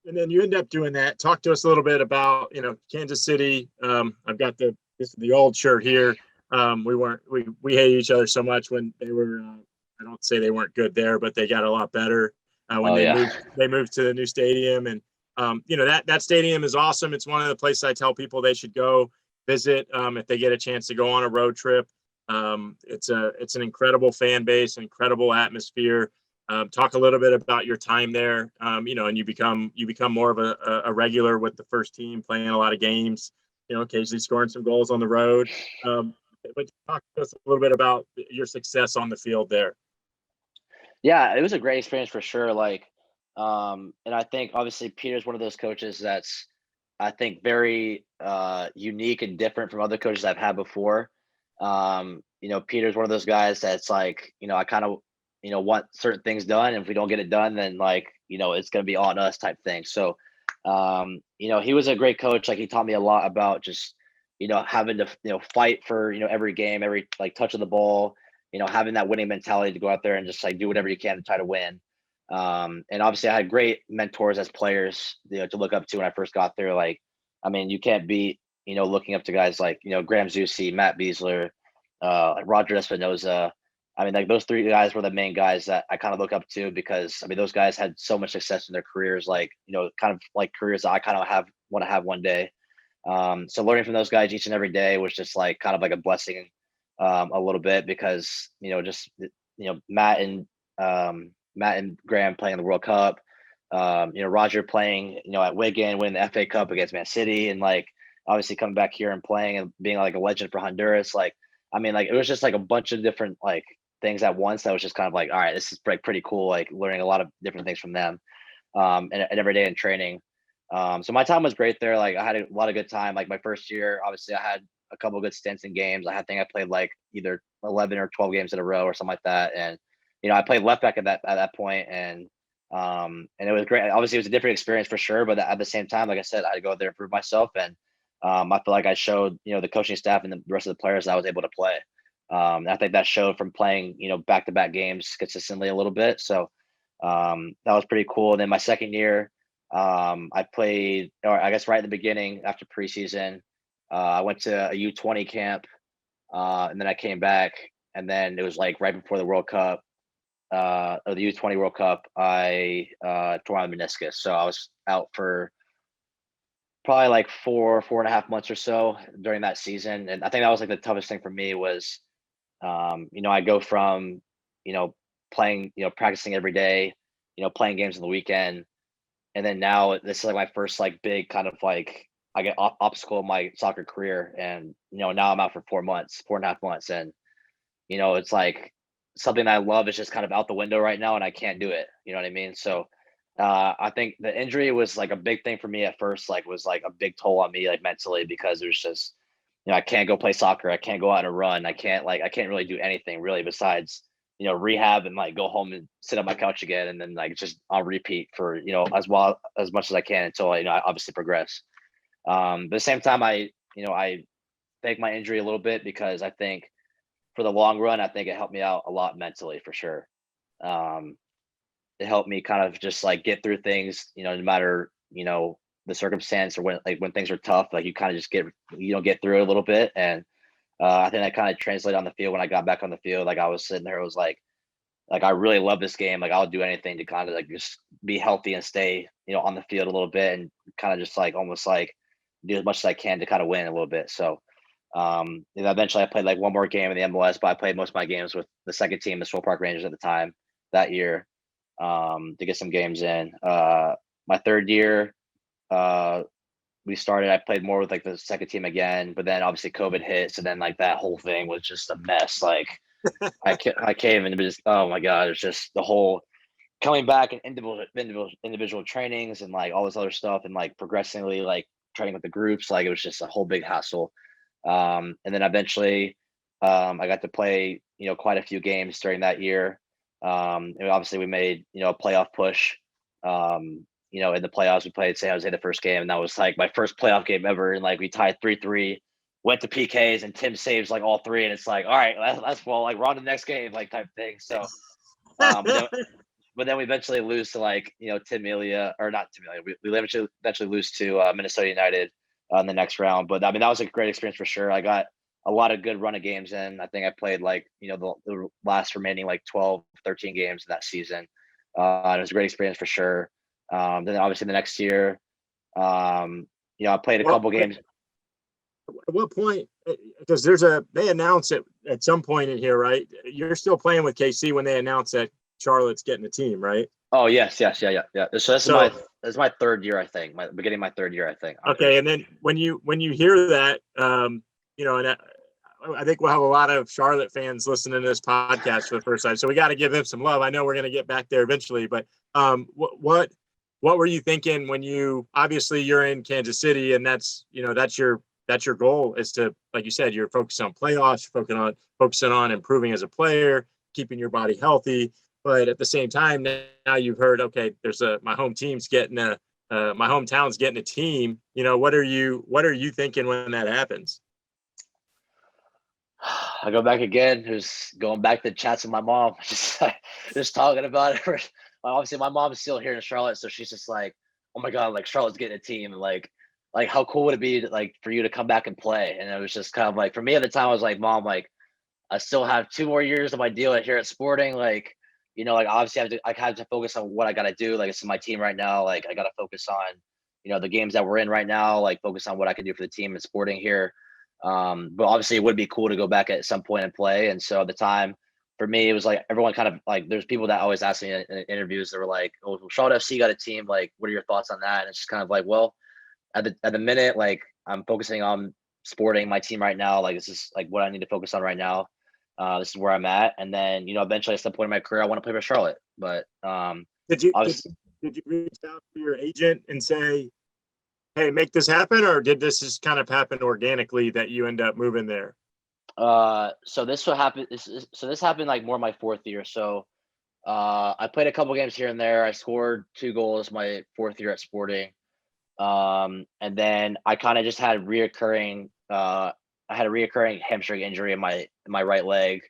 And then you end up doing that. Talk to us a little bit about, Kansas City. I've got the old shirt here. We hated each other so much when they were, I don't say they weren't good there, but they got a lot better when they moved to the new stadium. And, that stadium is awesome. It's one of the places I tell people they should go visit if they get a chance to go on a road trip. It's an incredible fan base, incredible atmosphere. Talk a little bit about your time there, and you become more of a regular with the first team, playing a lot of games, occasionally scoring some goals on the road. But talk to us a little bit about your success on the field there. Yeah, it was a great experience for sure. Like, and I think obviously Peter's one of those coaches that's I think very unique and different from other coaches I've had before. Peter's one of those guys that's like, I kind of, want certain things done. And if we don't get it done, then like, it's going to be on us type thing. So, he was a great coach. Like he taught me a lot about just, having to, fight for, every game, every like touch of the ball, having that winning mentality to go out there and just like do whatever you can to try to win. And obviously I had great mentors as players, to look up to when I first got there. Like, I mean, you can't beat, looking up to guys like, Graham Zusi, Matt Beasler, like Roger Espinoza. I mean, like those three guys were the main guys that I kind of look up to because I mean, those guys had so much success in their careers, like, kind of like careers that I kind of want to have one day. So learning from those guys each and every day was just like kind of like a blessing, a little bit because, Matt and Graham playing the World Cup, Roger playing, at Wigan, winning the FA Cup against Man City, and like obviously coming back here and playing and being like a legend for Honduras. Like, I mean, like it was just like a bunch of different like things at once that was just kind of like, all right, this is like pretty cool. Like learning a lot of different things from them, and every day in training. So my time was great there. Like I had a lot of good time. Like my first year, obviously I had a couple of good stints in games. think I played like either 11 or 12 games in a row or something like that. And, I played left back at that point, and it was great. Obviously it was a different experience for sure, but at the same time, like I said, I had to go there and prove myself. And I feel like I showed, the coaching staff and the rest of the players that I was able to play. I think that showed from playing, back-to-back games consistently a little bit. So that was pretty cool. And then my second year, I played, or I guess right at the beginning after preseason, I went to a U20 camp, and then I came back, and then it was like right before the World Cup, or the U20 World Cup, I tore my meniscus. So I was out for probably like 4.5 months or so during that season. And I think that was like the toughest thing for me was, I go from, playing, practicing every day, playing games on the weekend. And then now this is like my first like big kind of like I get obstacle in my soccer career. And, now I'm out for 4 months, 4.5 months. And, it's like something that I love is just kind of out the window right now and I can't do it. You know what I mean? So I think the injury was like a big thing for me at first, like was like a big toll on me, like mentally, because it was just, I can't go play soccer. I can't go out and run. I can't really do anything really besides, rehab and like go home and sit on my couch again. And then like just on repeat for, as much as I can until I obviously progress. But at the same time, I thank my injury a little bit because I think for the long run, I think it helped me out a lot mentally for sure. It helped me kind of just like get through things, no matter, the circumstance or when things are tough, like you kind of just get through it a little bit. And I think that kind of translated on the field when I got back on the field. Like I was sitting there, it was like I really love this game. Like I'll do anything to kind of like just be healthy and stay, on the field a little bit and kind of just like almost like do as much as I can to kind of win a little bit. So eventually I played like one more game in the MLS, but I played most of my games with the second team, the Swope Park Rangers at the time that year, to get some games in. My third year, I played more with like the second team again, but then obviously COVID hit. So then like that whole thing was just a mess. Like I came and it was, oh my God, it's just the whole coming back and individual trainings and like all this other stuff and like progressively like training with the groups. Like it was just a whole big hassle. And then eventually, I got to play, quite a few games during that year. And obviously we made, a playoff push. In the playoffs, we played San Jose the first game, and that was like my first playoff game ever. And like we tied 3-3, went to PKs, and Tim saves like all three, and it's like, all right, that's well, like we're on to the next game, like type thing. So, but then we eventually lose to like Tim Melia, or not Tim Melia. We eventually lose to Minnesota United in the next round. But I mean that was a great experience for sure. I got a lot of good run of games in. I think I played like the last remaining like 12, 13 games in that season. It was a great experience for sure. Then obviously the next year, I played a couple games. At what point? Because they announce it at some point in here, right? You're still playing with KC when they announce that Charlotte's getting a team, right? Oh yes, yeah. So this is my third year, I think. Beginning of my third year, I think. Okay, and then when you hear that, and I think we'll have a lot of Charlotte fans listening to this podcast for the first time, so we got to give them some love. I know we're going to get back there eventually, but what what were you thinking when obviously you're in Kansas City, and that's your goal is to, like you said, you're focused on playoffs, focusing on improving as a player, keeping your body healthy. But at the same time, now you've heard, okay, my hometown's getting a team. What are you thinking when that happens? I go back again, just going back to chats with my mom, just talking about it. Obviously, my mom's still here in Charlotte, so she's just like, "Oh my god, like Charlotte's getting a team, and like how cool would it be like for you to come back and play?" And it was just kind of like, for me at the time, I was like, "Mom, like I still have 2 more years of my deal here at Sporting, like like obviously I have to focus on what I got to do. Like it's my team right now. Like I got to focus on the games that we're in right now. Like focus on what I can do for the team and Sporting here." But obviously it would be cool to go back at some point and play. And so at the time, for me, it was like everyone kind of like, there's people that always ask me in interviews that were like, "Oh, Charlotte FC got a team. Like, what are your thoughts on that?" And it's just kind of like, well, at the minute, like I'm focusing on Sporting, my team right now. Like this is like what I need to focus on right now. This is where I'm at. And then eventually at some point in my career, I want to play for Charlotte. But Did you obviously, reach out to your agent and say, "Hey, make this happen," or did this just kind of happen organically that you end up moving there? so this will happen. This happened like more my fourth year. So I played a couple games here and there. I scored 2 goals my fourth year at Sporting. And then I kind of just had reoccurring. I had a reoccurring hamstring injury in my right leg,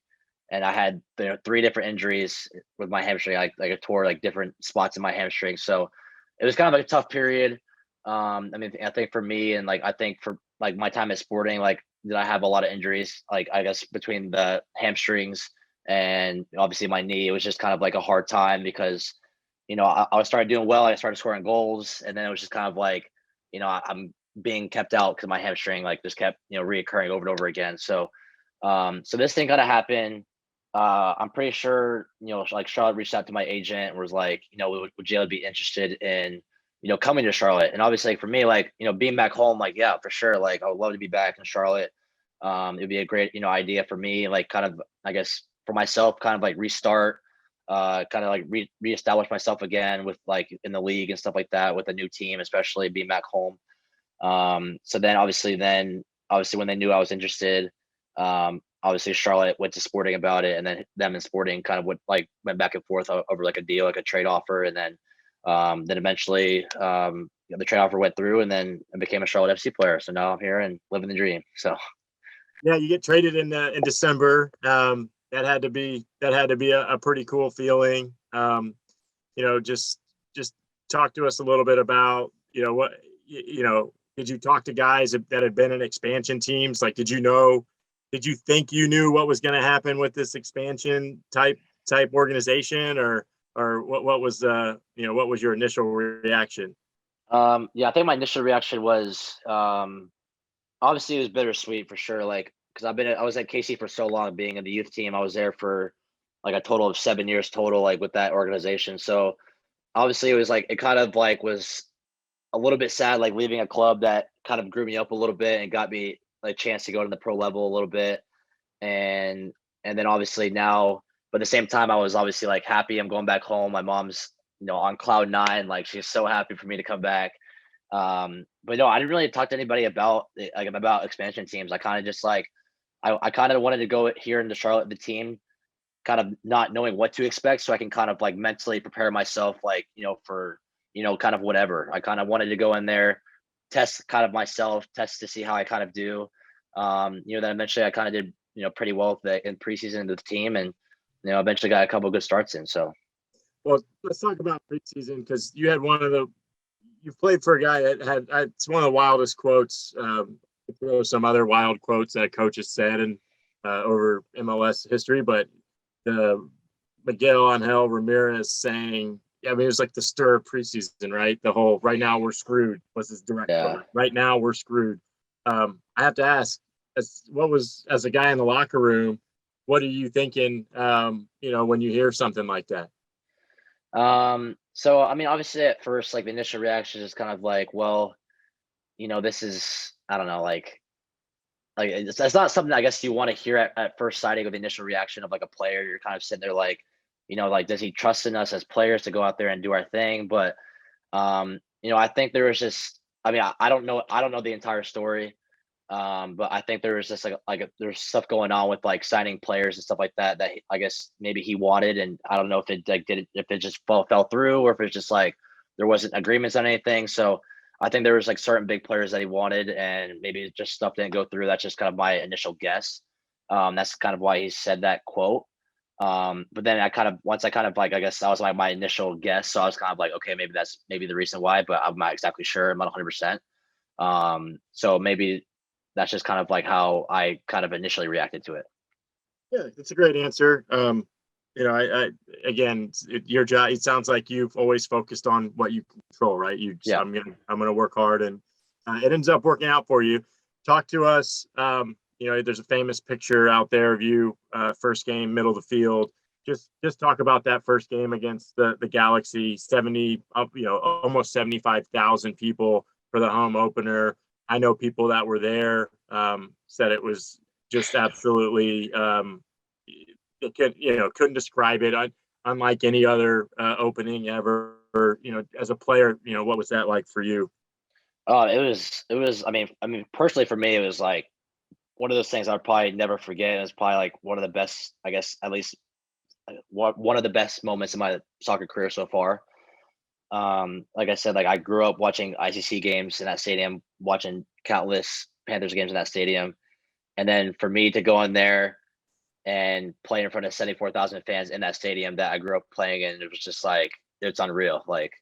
and I had 3 different injuries with my hamstring. I tore like different spots in my hamstring, so it was kind of like a tough period. I mean, I think for me, and like I think for like my time at Sporting, like did I have a lot of injuries? Like I guess between the hamstrings and obviously my knee, it was just kind of like a hard time because I started doing well. I started scoring goals, and then it was just kind of like, I'm being kept out because my hamstring like just kept reoccurring over and over again. So, so this thing kind of happened. I'm pretty sure like Charlotte reached out to my agent and was like, would Jaylin be interested in coming to Charlotte? And obviously, like, for me, like being back home, like yeah, for sure. Like I would love to be back in Charlotte. It'd be a great idea for me, like kind of I guess for myself, kind of like restart kind of like reestablish myself again with like in the league and stuff like that with a new team, especially being back home. So then obviously when they knew I was interested, obviously Charlotte went to Sporting about it, and then them and Sporting kind of went back and forth over like a deal, like a trade offer, and then eventually the trade offer went through, and then I became a Charlotte FC player. So now I'm here and living the dream. So Yeah, you get traded in December. That had to be a pretty cool feeling. Just talk to us a little bit about what did you talk to guys that had been in expansion teams? Like, did you think you knew what was going to happen with this expansion type organization, or what was what was your initial reaction? yeah, I think my initial reaction was obviously it was bittersweet for sure. Like because I was at KC for so long, being in the youth team. I was there for like a total of 7 years total, like with that organization. So obviously it was like it kind of like was a little bit sad, like leaving a club that kind of grew me up a little bit and got me a chance to go to the pro level a little bit. And then obviously now, but at the same time, I was obviously like happy. I'm going back home. My mom's on cloud nine. Like she's so happy for me to come back. But no, I didn't really talk to anybody about about expansion teams. I kind of just like I kind of wanted to go here into Charlotte, the team, kind of not knowing what to expect, so I can kind of like mentally prepare myself, like for kind of whatever. I kind of wanted to go in there, test kind of myself, test to see how I kind of do. Then eventually I kind of did pretty well in preseason with the team, and eventually got a couple of good starts in. So Well, let's talk about preseason, because you've played for a guy that had it's one of the wildest quotes. Throw some other wild quotes that coaches said and over MLS history, but the Miguel Angel Ramirez saying, I mean, it was like the stir of preseason, right? The whole "right now we're screwed" was his direct quote. Right now we're screwed. I have to ask, as a guy in the locker room, what are you thinking? When you hear something like that. So I mean, obviously at first, like the initial reaction is kind of like, well, this is, I don't know, like it's not something I guess you want to hear at first sighting of the initial reaction of like a player. You're kind of sitting there like, like, does he trust in us as players to go out there and do our thing? But I think there was just, I mean, I don't know the entire story. But I think there was just there's stuff going on with like signing players and stuff like that I guess maybe he wanted, and I don't know if it like if it just fell through, or if it's just like there wasn't agreements on anything. So I think there was like certain big players that he wanted, and maybe just stuff didn't go through. That's just kind of my initial guess. That's kind of why he said that quote. But then once I kind of like, I guess that was like my initial guess. So I was kind of like, okay, maybe that's maybe the reason why, but I'm not exactly sure. I'm not 100%. So maybe that's just kind of like how I kind of initially reacted to it. Yeah, that's a great answer. I again, your job. It sounds like you've always focused on what you control, right? Yeah. I'm gonna work hard, and it ends up working out for you. Talk to us. There's a famous picture out there of you, first game, middle of the field. Just talk about that first game against the Galaxy. 70, almost 75,000 people for the home opener. I know people that were there said it was just absolutely. Couldn't describe it. Unlike any other opening ever. As a player, what was that like for you? It was. I mean, personally for me, it was like one of those things I'd probably never forget. It was probably like one of the best, I guess, at least one of the best moments in my soccer career so far. Like I said, like I grew up watching ICC games in that stadium, watching countless Panthers games in that stadium, and then for me to go in there and play in front of 74,000 fans in that stadium that I grew up playing in, it was just like it's unreal. Like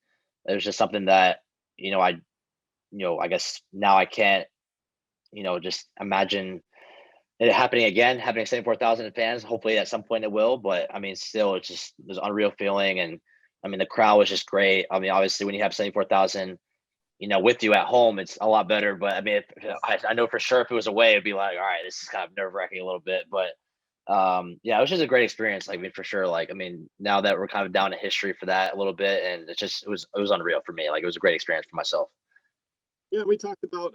it was just something that I guess now I can't just imagine it happening again, having 74,000 fans. Hopefully at some point it will, but I mean, still, it was an unreal feeling. And I mean, the crowd was just great. I mean, obviously when you have 74,000, with you at home, it's a lot better. But I mean, I know for sure if it was away, it'd be like, all right, this is kind of nerve wracking a little bit. But yeah, it was just a great experience. Like, I mean, for sure. Like, I mean, now that we're kind of down to history for that a little bit, and it was unreal for me. Like, it was a great experience for myself. Yeah, we talked about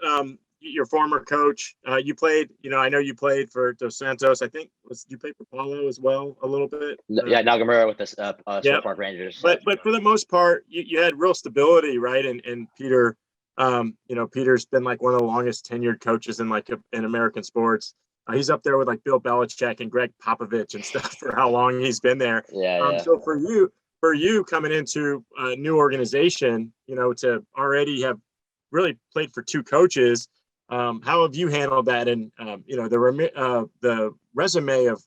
your former coach. You played, I know you played for Dos Santos. I think you played for Paulo as well a little bit. Yeah, Nagamura with the Yeah, Sport Park Rangers. but for the most part, you had real stability, right? And Peter, Peter's been like one of the longest tenured coaches in American sports. He's up there with like Bill Belichick and Greg Popovich and stuff for how long he's been there. Yeah. So for you coming into a new organization, to already have really played for two coaches. How have you handled that? And the resume of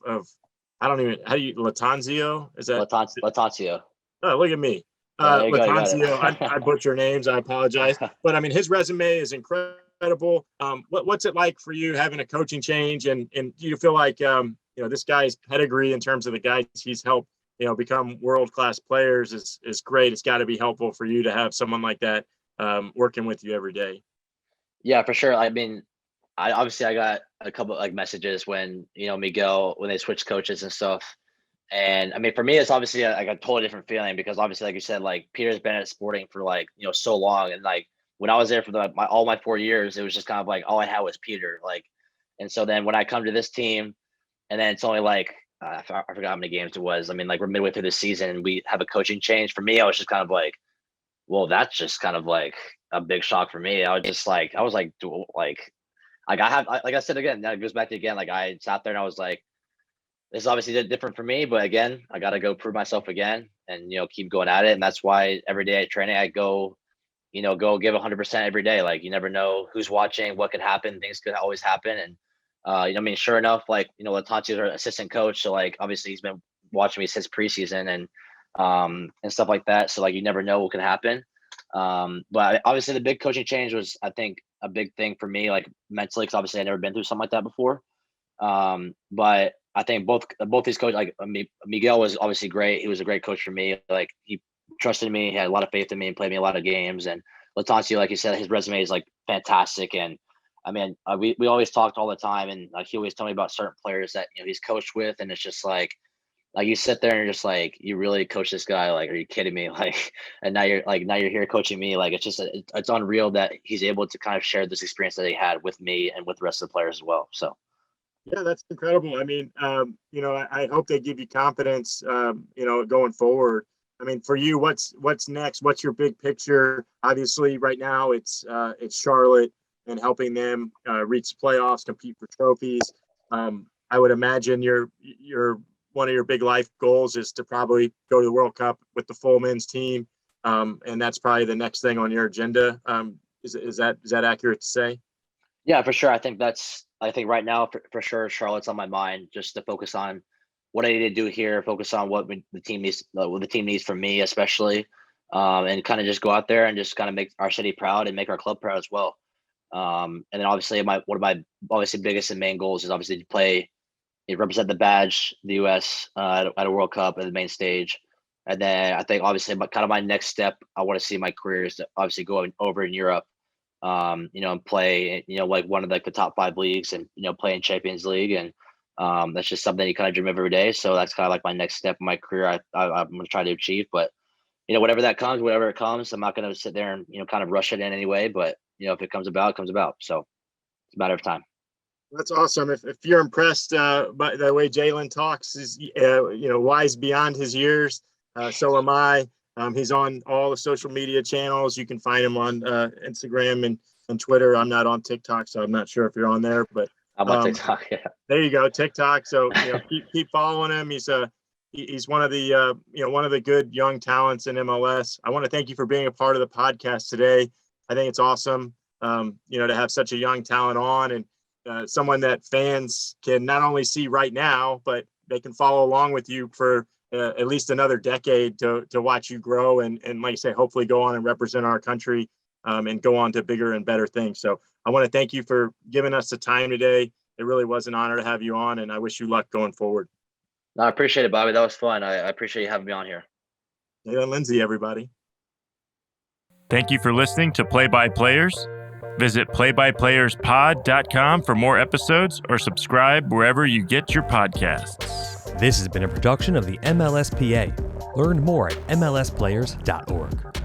I don't even how do you Latanzio is that Latanzio. Oh, look at me. Yeah, there you go. You got Latanzio, I butcher names. I apologize. But I mean, his resume is incredible. What's it like for you having a coaching change? And do you feel like, this guy's pedigree in terms of the guys he's helped, become world-class players is great. It's got to be helpful for you to have someone like that working with you every day. Yeah, for sure. I mean, I got a couple like messages when Miguel when they switched coaches and stuff. And I mean, for me, it's obviously like a totally different feeling because obviously, like you said, like Peter's been at Sporting for like so long, and like when I was there for all my 4 years, it was just kind of like all I had was Peter. Like, and so then when I come to this team, and then it's only like I forgot how many games it was. I mean, like we're midway through the season, and we have a coaching change. For me, I was just kind of like, well, that's just kind of like a big shock for me. I was like, like I said again, that goes back to again, like I sat there and I was like, this is obviously different for me, but again, I got to go prove myself again and, keep going at it. And that's why every day at training, I go give 100% every day. Like you never know who's watching, what could happen. Things could always happen. And, I mean, sure enough, like, Latanzio's our assistant coach. So like, obviously he's been watching me since preseason and stuff like that. So like, you never know what could happen. But obviously the big coaching change was, I think, a big thing for me, like mentally, because obviously I'd never been through something like that before. But I think both these coaches, like Miguel was obviously great. He was a great coach for me. Like he trusted me, he had a lot of faith in me, and played me a lot of games. And Latanzio, like you said, his resume is like fantastic. And I mean, we always talked all the time, and like he always told me about certain players that he's coached with, and it's just like you sit there and you're just like, you really coach this guy? Like, are you kidding me? Like, and now you're here coaching me. Like, it's just it's unreal that he's able to kind of share this experience that he had with me and with the rest of the players as well. So. Yeah, that's incredible. I mean, I hope they give you confidence, going forward. I mean, for you, what's next? What's your big picture? Obviously, right now it's Charlotte and helping them reach the playoffs, compete for trophies. I would imagine your one of your big life goals is to probably go to the World Cup with the full men's team, and that's probably the next thing on your agenda. Is that accurate to say? Yeah, for sure. I think right now for sure Charlotte's on my mind, just to focus on what I need to do here, focus on what the team needs from me, especially, and kind of just go out there and just kind of make our city proud and make our club proud as well. And then obviously one of my obviously biggest and main goals is obviously to represent the badge, the U.S. At a World Cup at the main stage. And then I think obviously my next step I want to see in my career is to obviously go over in Europe, and play, like one of the top 5 leagues and, play in Champions League. And that's just something you kind of dream of every day. So that's kind of like my next step in my career. I'm going to try to achieve, but whatever it comes, I'm not going to sit there and, kind of rush it in anyway, but if it comes about, it comes about. So it's a matter of time. That's awesome. If you're impressed by the way Jaylin talks, is wise beyond his years. So am I. He's on all the social media channels. You can find him on Instagram and Twitter. I'm not on TikTok, so I'm not sure if you're on there, but I'm on TikTok. Yeah. There you go, TikTok. So keep following him. He's one of the one of the good young talents in MLS. I want to thank you for being a part of the podcast today. I think it's awesome, to have such a young talent on, and someone that fans can not only see right now, but they can follow along with you for at least another decade to watch you grow and like I say, hopefully go on and represent our country and go on to bigger and better things. So I want to thank you for giving us the time today. It really was an honor to have you on, and I wish you luck going forward. No, I appreciate it, Bobby. That was fun. I appreciate you having me on here. Jaylin Lindsey, everybody. Thank you for listening to Play by Players. Visit playbyplayerspod.com for more episodes or subscribe wherever you get your podcasts. This has been a production of the MLSPA. Learn more at mlsplayers.org.